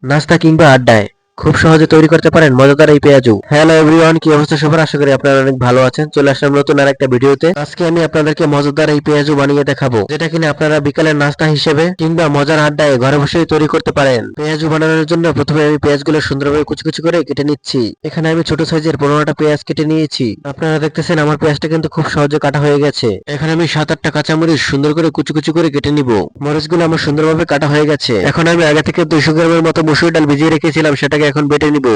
নাস্তা কিংবা আড্ডায় খুব সহজে তৈরি করতে পারেন মজাদার এই পেঁয়াজু। হ্যালো এভরিওয়ান, কি অবস্থা সবার? আশা করি আপনারা অনেক ভালো আছেন। চলে আসলাম নতুন আরেকটা ভিডিওতে। আজকে আমি আপনাদেরকে মজাদার এই পেঁয়াজু বানিয়ে দেখাবো, যেটা কিনা আপনারা বিকালের নাস্তা হিসেবে কিংবা মজার আড্ডায় ঘরে বসেই তৈরি করতে পারেন। পেঁয়াজু বানানোর জন্য প্রথমে আমি পেঁয়াজগুলো সুন্দরভাবে কুচি কুচি করে কেটে নিচ্ছি। এখানে আমি ছোট সাইজের 15টা পেঁয়াজ কেটে নিয়েছি। আপনারা দেখতেছেন আমার পেঁয়াজটা কিন্তু খুব সহজে কাটা হয়ে গেছে। এখানে আমি 7-8টা কাঁচামরিচ সুন্দর করে কুচি কুচি করে কেটে নিব। মরিচগুলো আমার সুন্দরভাবে কাটা হয়ে গেছে। এখন আমি আগে থেকে 200 গ্রামের মতো মসুর ডাল ভিজিয়ে রেখেছিলাম, সেটাকে এখন বেটে নিব।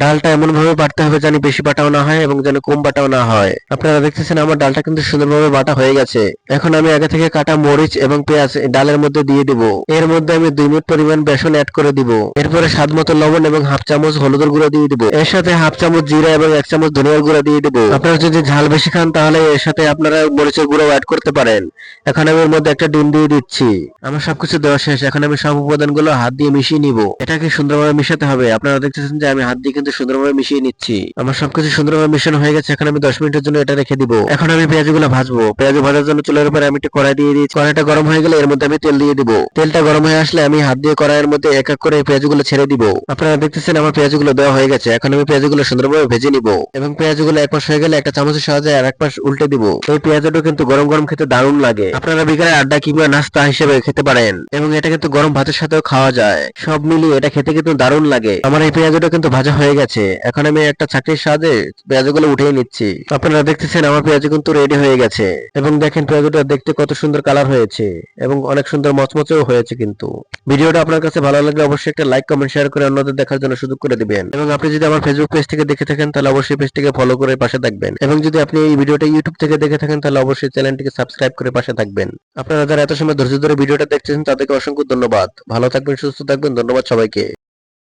ডালটা এমন ভাবে বাটতে হবে যেন বেশি বাটাও না হয় এবং যেন কম বাটাও না হয়। আপনারা দেখতেছেন আমার ডালটা কিন্তু সুন্দরভাবে বাটা হয়ে গেছে। এখন আমি আগে থেকে কাটা মরিচ এবং পেঁয়াজ ডালের মধ্যে দিয়ে দিব। এর মধ্যে আমি 2 মুঠ পরিমাণ বেসন অ্যাড করে দিব। এরপরে স্বাদ মতো লবণ এবং হাফ চামচ হলুদের গুঁড়ো দিয়ে দিব। এর সাথে হাফ চামচ জিরা এবং 1 চামচ ধনিয়ার গুঁড়ো দিয়ে দিব। আপনারা যদি ঝাল বেশি খান তাহলে এর সাথে আপনারা মরিচের গুঁড়ো অ্যাড করতে পারেন। এখন আমি এর মধ্যে একটা ডিম দিয়ে দিচ্ছি। আমার সবকিছু দেওয়া শেষ। এখন আমি সব উপাদানগুলো হাত দিয়ে মিশিয়ে নিব। এটাকে সুন্দরভাবে মিশাতে হবে। আপনারা দেখতেছেন যে আমি হাত দিয়ে কিন্তু সুন্দরভাবে মিশিয়ে নিচ্ছি। আমার সবকিছু সুন্দরভাবে মিশানো হয়ে গেছে। এখন আমি 10 মিনিটের জন্য এটা রেখে দিব। এখন আমি পেঁয়াজগুলো ভাজবো। পেঁয়াজ ভাজার জন্য চুলার উপরে আমি একটা কড়াই দিয়ে দিয়েছি। কড়াইটা গরম হয়ে গেলে এর মধ্যে আমি তেল দিয়ে দিব। তেলটা গরম হয়ে আসলে আমি হাত দিয়ে কড়াইয়ের মধ্যে এক এক করে পেঁয়াজগুলো ছেড়ে দিব। আপনারা দেখতেছেন আমার পেঁয়াজগুলো দেওয়া হয়ে গেছে। এখন আমি পেঁয়াজগুলো সুন্দরভাবে ভেজে নিব এবং পেঁয়াজগুলো এক পাশ হয়ে গেলে একটা চামচের সাহায্যে আর এক পাশ উল্টে দিব। এই পেঁয়াজটা কিন্তু গরম গরম খেতে দারুণ লাগে। আপনারা বিকালে আড্ডা কিংবা নাস্তা হিসেবে খেতে পারেন এবং এটা কিন্তু গরম ভাতের সাথেও খাওয়া যায়। সব মিলিয়ে এটা খেতে কিন্তু দারুণ লাগে। আমার এই পেঁয়াজটা কিন্তু ভাজা হয়ে গেছে। এখন আমি একটা চাকরির সাহায্যে পেঁয়াজগুলো উঠিয়ে নিচ্ছি। আপনারা দেখতেছেন আমার পেঁয়াজ কিন্তু রেডি হয়ে গেছে এবং দেখেন পেঁয়াজটা দেখতে কত সুন্দর কালার হয়েছে এবং অনেক সুন্দর মচমচেও হয়েছে। কিন্তু ভিডিওটা আপনার কাছে ভালো লাগলে অবশ্যই একটা লাইক কমেন্ট শেয়ার করে অন্যদের দেখার জন্য সুযোগ করে দিবেন। এবং আপনি যদি আমার ফেসবুক পেজ থেকে দেখে থাকেন তাহলে অবশ্যই পেজটিকে ফলো করে পাশে থাকবেন। এবং যদি আপনি এই ভিডিওটা ইউটিউব থেকে দেখে থাকেন তাহলে অবশ্যই চ্যানেলটিকে সাবস্ক্রাইব করে পাশে থাকবেন। আপনারা যারা এত সময় ধৈর্য ধরে ভিডিওটা দেখছেন তাদেরকে অসংখ্য ধন্যবাদ। ভালো থাকবেন, সুস্থ থাকবেন। ধন্যবাদ সবাইকে।